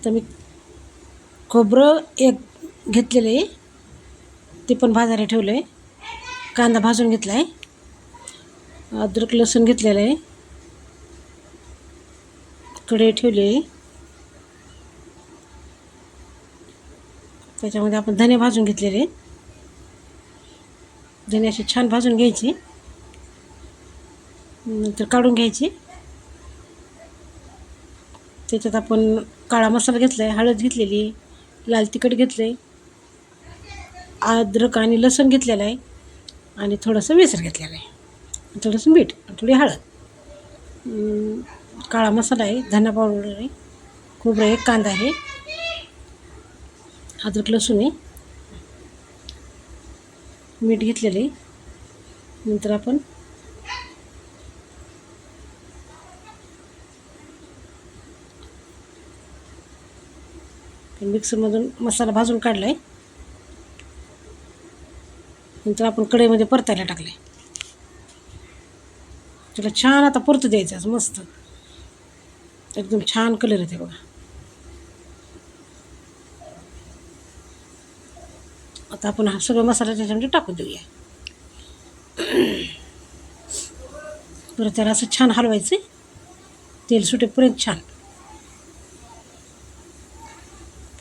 आता मी खोबरं एक घेतलेलं आहे, ते पण भाजायला ठेवलं आहे. कांदा भाजून घेतला आहे. अद्रक लसूण घेतलेलं आहे. कढई ठेवली आहे, त्याच्यामध्ये आपण धने भाजून घेतलेले. धने असे छान भाजून घ्यायचे, नंतर काढून घ्यायचे. त्याच्यात आपण काळा मसाला घेतला आहे, हळद घेतलेली आहे, लाल तिखट घेतलं आहे, अद्रक आणि लसूण घेतलेलं आहे, आणि थोडंसं बेसन घेतलेलं आहे, थोडंसं मीठ, थोडी हळद, काळा मसाला आहे, धना पावडर आहे, खोबरं आहे, कांदा आहे, अद्रक लसूण आहे, मीठ घेतलेलं आहे. नंतर आपण मिक्सरमधून मसाला भाजून काढला आहे. नंतर आपण कढईमध्ये परतायला टाकले. त्याला छान आता परतू द्यायचं, मस्त एकदम छान कलर येते बघा. आता आपण हा सगळं मसाला त्याच्यामध्ये टाकून देऊया. परत त्याला असं छान हलवायचं, तेल सुटेपर्यंत छान.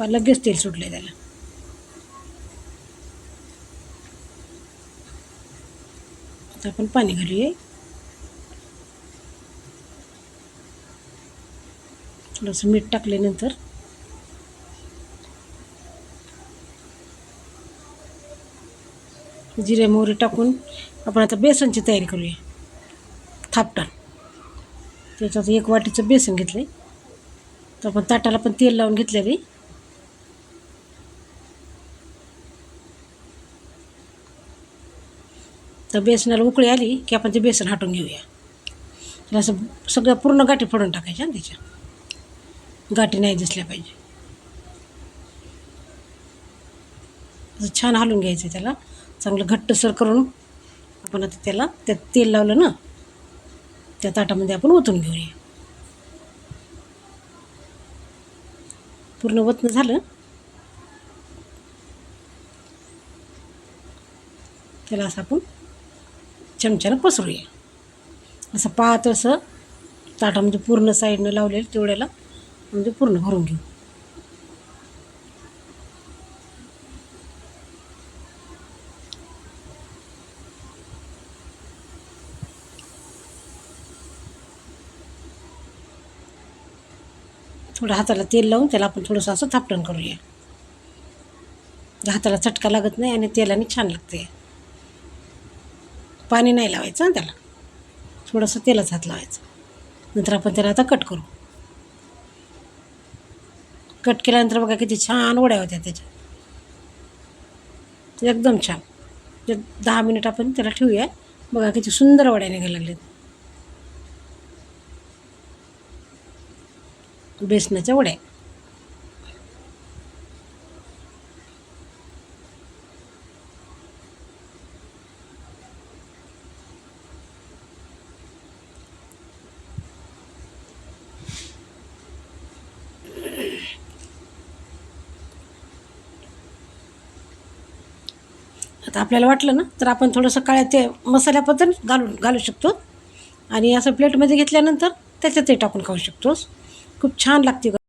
लगेच तेल सुटले त्याला. आता आपण पाणी घालूया, थोडंसं मीठ टाकल्यानंतर जिरे मोहरी टाकून आपण आता बेसनची तयारी करूया. थापटण त्याच्यात 1 वाटीचं बेसन घेतलं आहे. तर आपण ताटाला पण तेल लावून घेतलेले. तर बेसनाला उकळी आली की आपण ते बेसन हटवून घेऊया. असं सगळं पूर्ण गाठी फोडून टाकायच्या, त्याच्या गाठी नाही दिसल्या पाहिजे. असं छान हलवून घ्यायचं, त्याला चांगलं घट्टसर करून आपण आता त्याला त्यात तेल लावलं ना, त्या ताटामध्ये आपण ओतून घेऊया. पूर्ण ओतणं झालं, त्याला असं आपण चमच्यानं पसरूया. असं पातळसं ताटामध्ये पूर्ण साईडनं लावलेलं तेवढ्याला म्हणजे पूर्ण भरून घेऊ. थोडं हाताला तेल लावून त्याला आपण थोडंसं असं थापटण करूया. हाताला चटका लागत नाही आणि तेलाने छान लागते. पाणी नाही लावायचं त्याला, थोडंसं तेलाच हात लावायचं. नंतर आपण त्याला आता कट करू. कट केल्यानंतर बघा किती छान वड्या होत्या त्याच्या, एकदम छान. 10 मिनिट आपण त्याला ठेवूया. बघा किती सुंदर वड्या निघायला लागल्यात, बेसनाच्या वड्या. आता आपल्याला वाटलं ना तर आपण थोडंसं काळ्या ते मसाल्याबद्दल घालू शकतो, आणि असं प्लेटमध्ये घेतल्यानंतर त्याच्यात ते टाकून खाऊ शकतो. खूप छान लागते.